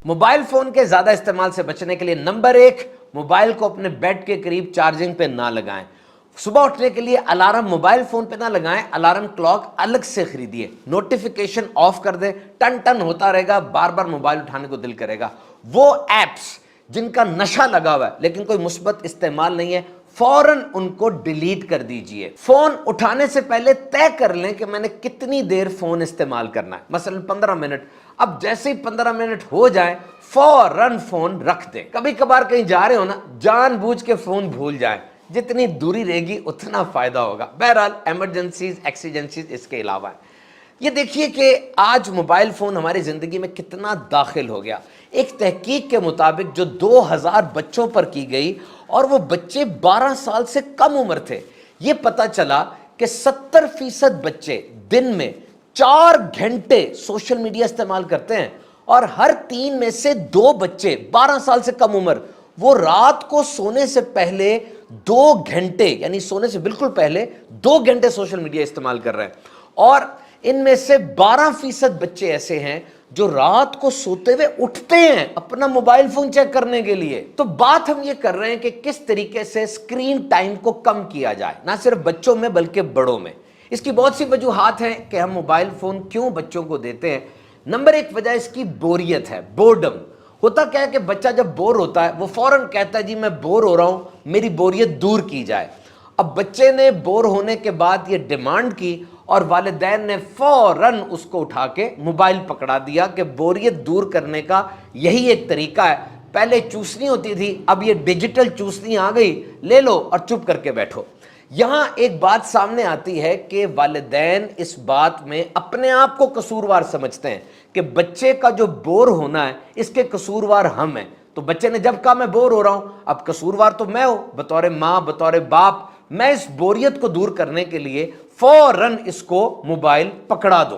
Mobile phone के ज्यादा इस्तेमाल से बचने के लिए नंबर 1, मोबाइल को अपने बेड के करीब चार्जिंग पे ना लगाएं। सुबह उठने के लिए अलार्म मोबाइल फोन पे ना लगाएं, अलार्म क्लॉक अलग से खरीदिए। नोटिफिकेशन ऑफ कर दें, टन टन होता रहेगा, बार बार मोबाइल उठाने को दिल करेगा। वो एप्स जिनका नशा लगा हुआ है लेकिन कोई मुस्बत इस्तेमाल नहीं है, फौरन उनको डिलीट कर दीजिए। फोन उठाने से पहले तय कर लें कि मैंने कितनी देर फोन इस्तेमाल करना है, मसलन 15 मिनट। अब जैसे ही 15 मिनट हो जाए फौरन फोन रख दें। कभी कभार कहीं जा रहे हो ना, जानबूझ के फोन भूल जाएं, जितनी दूरी रहेगी उतना फायदा होगा। बहरहाल इमरजेंसीज एक्सीजेंसीज इसके अलावा है। ये देखिए कि आज मोबाइल फोन हमारी जिंदगी में कितना दाखिल हो गया। एक तहकीक के मुताबिक जो 2000 बच्चों पर की गई और वो बच्चे 12 साल से कम उम्र थे, ये पता चला कि 70% बच्चे दिन में 4 घंटे सोशल मीडिया इस्तेमाल करते हैं और हर 3 में से 2 बच्चे 12 साल से कम उम्र वो रात को सोने से पहले 2 घंटे, यानी सोने से बिल्कुल पहले 2 घंटे सोशल मीडिया इस्तेमाल कर रहे हैं। और इनमें से 12% बच्चे ऐसे हैं जो रात को सोते हुए उठते हैं अपना मोबाइल फोन चेक करने के लिए। तो बात हम ये कर रहे हैं कि किस तरीके से स्क्रीन टाइम को कम किया जाए, ना सिर्फ बच्चों में बल्कि बड़ों में। इसकी बहुत सी वजूहात हैं कि हम मोबाइल फोन क्यों बच्चों को देते हैं। नंबर 1 वजह इसकी बोरियत है, बोर्डम। होता क्या है कि बच्चा जब बोर होता है वो फौरन कहता है जी मैं बोर हो रहा हूं, मेरी बोरियत दूर की जाए। अब बच्चे ने बोर होने के बाद ये डिमांड की और वालिदैन ने फौरन उसको उठा के मोबाइल पकड़ा दिया कि बोरियत दूर करने का यही एक तरीका है। पहले चूसनी होती थी, अब ये डिजिटल चूसनी आ गई, ले लो और चुप करके बैठो। यहां एक बात सामने आती है कि वालिदैन इस बात में अपने आप को कसूरवार समझते हैं कि बच्चे का जो बोर होना है इसके कसूरवार हम हैं। तो बच्चे ने जब कहा मैं बोर हो रहा हूं, अब कसूरवार तो मैं हूं, बतौर मां बतौर बाप मैं इस बोरियत को दूर करने के लिए फौरन इसको मोबाइल पकड़ा दूं।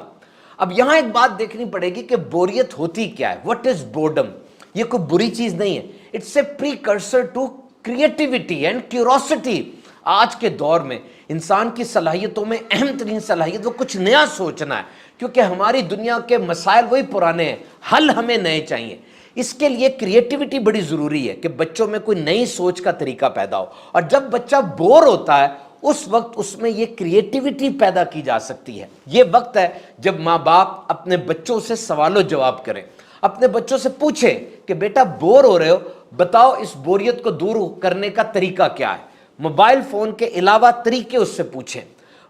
अब यहां एक बात देखनी पड़ेगी कि बोरियत होती क्या है। What is boredom? ये कोई बुरी चीज नहीं है, it's a precursor to creativity and curiosity. आज के दौर में इंसान की सलाहियतों में अहम तरीन सलाहियत वो कुछ नया सोचना है, क्योंकि हमारी दुनिया के मसाइल वही पुराने हैं, हल हमें नए चाहिए। इसके लिए क्रिएटिविटी बड़ी जरूरी है कि बच्चों में कोई नई सोच का तरीका पैदा हो। और जब बच्चा बोर होता है उस वक्त उसमें ये क्रिएटिविटी पैदा की जा सकती है। ये वक्त है जब माँ बाप अपने बच्चों से सवालों जवाब करें, अपने बच्चों से पूछें कि बेटा बोर हो रहे हो, बताओ इस बोरियत को दूर करने का तरीका क्या है। मोबाइल फोन के अलावा तरीके उससे पूछें।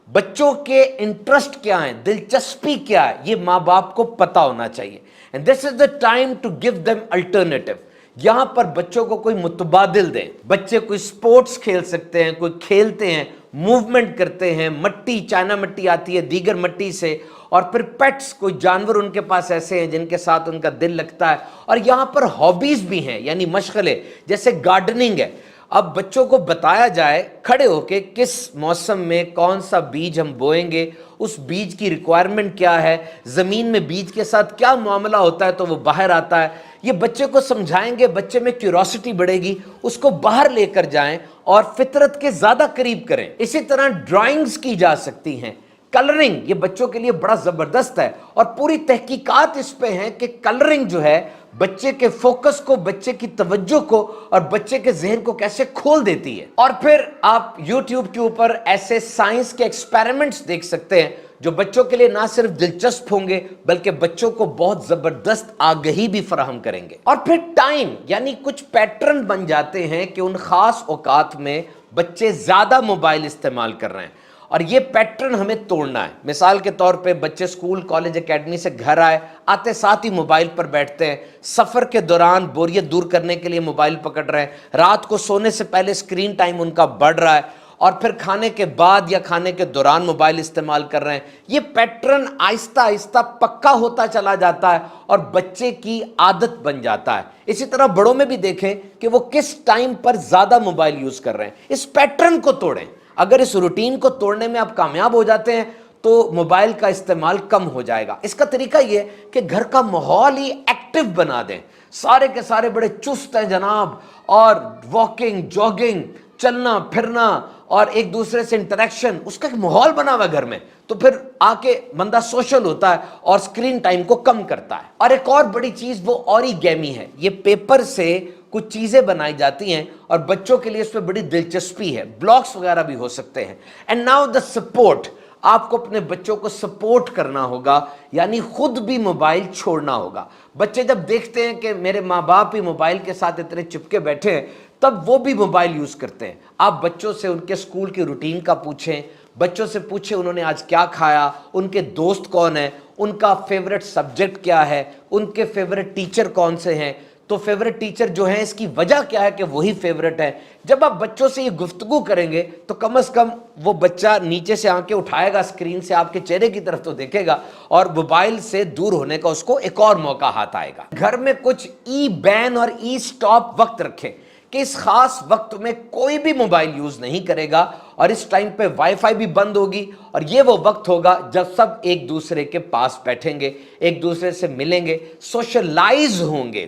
बच्चों के इंटरेस्ट क्या है, दिलचस्पी क्या है, ये माँ बाप को पता होना चाहिए। And this is the time to give them alternative. यहां पर बच्चों को कोई मुतबादिल दें। बच्चे कोई स्पोर्ट्स खेल सकते हैं, कोई खेलते हैं, मूवमेंट करते हैं, मट्टी चाइना मट्टी आती है दीगर मट्टी से, और फिर पेट्स, कोई जानवर उनके पास ऐसे हैं जिनके साथ उनका दिल लगता है। और यहां पर हॉबीज भी हैं, यानी मशगले, जैसे गार्डनिंग है। अब बच्चों को बताया जाए खड़े होके किस मौसम में कौन सा बीज हम बोएंगे, उस बीज की रिक्वायरमेंट क्या है, जमीन में बीज के साथ क्या मामला होता है तो वो बाहर आता है। ये बच्चे को समझाएंगे, बच्चे में क्यूरोसिटी बढ़ेगी, उसको बाहर लेकर जाएं और फितरत के ज्यादा करीब करें। इसी तरह ड्राइंग्स की जा सकती हैं, कलरिंग, ये बच्चों के लिए बड़ा जबरदस्त है और पूरी तहकीकात इस पे हैं कि कलरिंग जो है बच्चे के फोकस को, बच्चे की तवज्जो को और बच्चे के जहन को कैसे खोल देती है। और फिर आप YouTube के ऊपर ऐसे साइंस के एक्सपेरिमेंट्स देख सकते हैं जो बच्चों के लिए ना सिर्फ दिलचस्प होंगे बल्कि बच्चों को बहुत जबरदस्त आगाही भी फराहम करेंगे। और फिर टाइम, यानी कुछ पैटर्न बन जाते हैं कि उन खास औकात में बच्चे ज्यादा मोबाइल इस्तेमाल कर रहे हैं और ये पैटर्न हमें तोड़ना है। मिसाल के तौर पे बच्चे स्कूल कॉलेज एकेडमी से घर आते साथ ही मोबाइल पर बैठते हैं, सफ़र के दौरान बोरियत दूर करने के लिए मोबाइल पकड़ रहे हैं, रात को सोने से पहले स्क्रीन टाइम उनका बढ़ रहा है और फिर खाने के बाद या खाने के दौरान मोबाइल इस्तेमाल कर रहे हैं। ये पैटर्न आहिस्ता आहिस्ता पक्का होता चला जाता है और बच्चे की आदत बन जाता है। इसी तरह बड़ों में भी देखें कि वो किस टाइम पर ज़्यादा मोबाइल यूज़ कर रहे हैं। इस पैटर्न को तोड़ें। अगर इस रूटीन को तोड़ने में आप कामयाब हो जाते हैं तो मोबाइल का इस्तेमाल कम हो जाएगा। इसका तरीका ये कि घर का माहौल ही एक्टिव बना दें। सारे के सारे बड़े चुस्त हैं जनाब, और वॉकिंग, जॉगिंग, चलना फिरना اور ایک دوسرے سے انٹریکشن، اس کا ایک ماحول بنا ہوا گھر میں، تو پھر آ کے بندہ سوشل ہوتا ہے اور اسکرین ٹائم کو کم کرتا ہے۔ اور ایک اور بڑی چیز وہ اوریگیمی ہے، یہ پیپر سے کچھ چیزیں بنائی جاتی ہیں اور بچوں کے لیے اس میں بڑی دلچسپی ہے، بلاکس وغیرہ بھی ہو سکتے ہیں۔ اینڈ ناؤ دا سپورٹ، آپ کو اپنے بچوں کو سپورٹ کرنا ہوگا، یعنی خود بھی موبائل چھوڑنا ہوگا۔ بچے جب دیکھتے ہیں کہ میرے ماں باپ ہی موبائل کے ساتھ اتنے چپکے بیٹھے ہیں، تب وہ بھی موبائل یوز کرتے ہیں۔ آپ بچوں سے ان کے اسکول کی روٹین کا پوچھیں، بچوں سے پوچھیں انہوں نے آج کیا کھایا، ان کے دوست کون ہیں، ان کا فیوریٹ سبجیکٹ کیا ہے، ان کے فیوریٹ ٹیچر کون سے ہیں، تو فیوریٹ ٹیچر جو ہیں اس کی وجہ کیا ہے کہ وہی فیوریٹ ہے۔ جب آپ بچوں سے یہ گفتگو کریں گے تو کم از کم وہ بچہ نیچے سے آنکھیں اٹھائے گا، اسکرین سے آپ کے چہرے کی طرف تو دیکھے گا، اور موبائل سے دور ہونے کا اس کو ایک اور موقع ہاتھ آئے گا۔ گھر میں کچھ ای بین اور ای سٹاپ وقت رکھیں کہ اس خاص وقت میں کوئی بھی موبائل یوز نہیں کرے گا، اور اس ٹائم پہ وائی فائی بھی بند ہوگی، اور یہ وہ وقت ہوگا جب سب ایک دوسرے کے پاس بیٹھیں گے، ایک دوسرے سے ملیں گے، سوشلائز ہوں گے۔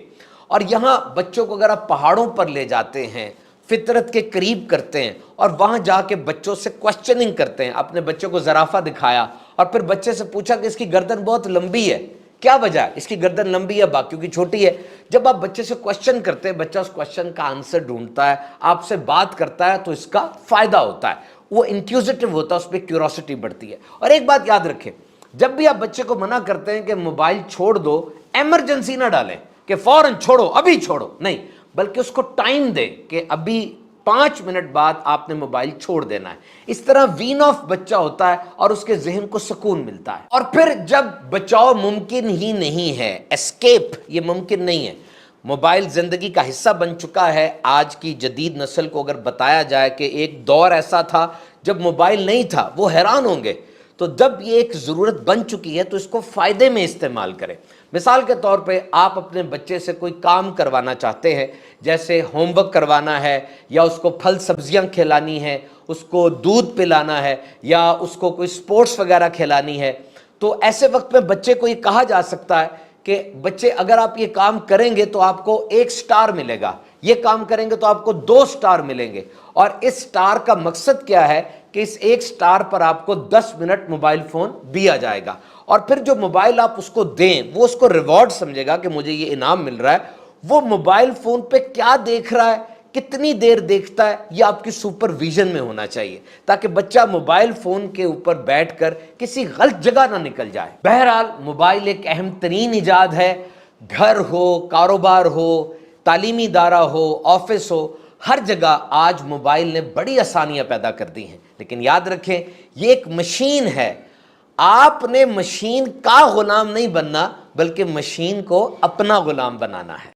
اور یہاں بچوں کو اگر آپ پہاڑوں پر لے جاتے ہیں، فطرت کے قریب کرتے ہیں، اور وہاں جا کے بچوں سے کوسچننگ کرتے ہیں، اپنے بچوں کو زرافہ دکھایا اور پھر بچے سے پوچھا کہ اس کی گردن بہت لمبی ہے، کیا وجہ ہے؟ اس کی گردن لمبی ہے، باقیوں کی چھوٹی ہے۔ جب آپ بچے سے کوسچن کرتے ہیں، بچہ اس کوسچن کا آنسر ڈھونڈتا ہے، آپ سے بات کرتا ہے، تو اس کا فائدہ ہوتا ہے، وہ انکوزیٹو ہوتا ہے، اس پہ کیوروسٹی بڑھتی ہے۔ اور ایک بات یاد رکھیں، جب بھی آپ بچے کو منع کرتے ہیں کہ موبائل چھوڑ دو، ایمرجنسی نہ ڈالیں کہ فوراً چھوڑو، ابھی چھوڑو، نہیں، بلکہ اس کو ٹائم دیں کہ ابھی 5 منٹ بعد آپ نے موبائل چھوڑ دینا ہے۔ اس طرح وین آف بچہ ہوتا ہے اور اس کے ذہن کو سکون ملتا ہے۔ اور پھر جب بچاؤ ممکن ہی نہیں ہے، اسکیپ یہ ممکن نہیں ہے، موبائل زندگی کا حصہ بن چکا ہے۔ آج کی جدید نسل کو اگر بتایا جائے کہ ایک دور ایسا تھا جب موبائل نہیں تھا، وہ حیران ہوں گے۔ تو جب یہ ایک ضرورت بن چکی ہے تو اس کو فائدے میں استعمال کریں۔ مثال کے طور پہ آپ اپنے بچے سے کوئی کام کروانا چاہتے ہیں، جیسے ہوم ورک کروانا ہے، یا اس کو پھل سبزیاں کھلانی ہے، اس کو دودھ پلانا ہے، یا اس کو کوئی سپورٹس وغیرہ کھلانی ہے، تو ایسے وقت میں بچے کو یہ کہا جا سکتا ہے کہ بچے اگر آپ یہ کام کریں گے تو آپ کو 1 سٹار ملے گا، یہ کام کریں گے تو آپ کو 2 سٹار ملیں گے۔ اور اس سٹار کا مقصد کیا ہے کہ اس 1 سٹار پر آپ کو 10 منٹ موبائل فون دیا جائے گا، اور پھر جو موبائل آپ اس کو دیں وہ اس کو ریوارڈ سمجھے گا کہ مجھے یہ انعام مل رہا ہے۔ وہ موبائل فون پہ کیا دیکھ رہا ہے، کتنی دیر دیکھتا ہے، یہ آپ کی سپرویژن میں ہونا چاہیے، تاکہ بچہ موبائل فون کے اوپر بیٹھ کر کسی غلط جگہ نہ نکل جائے۔ بہرحال موبائل ایک اہم ترین ایجاد ہے، گھر ہو، کاروبار ہو، تعلیمی ادارہ ہو، آفس ہو، ہر جگہ آج موبائل نے بڑی آسانیاں پیدا کر دی ہیں۔ لیکن یاد رکھیں یہ ایک مشین ہے، آپ نے مشین کا غلام نہیں بننا بلکہ مشین کو اپنا غلام بنانا ہے۔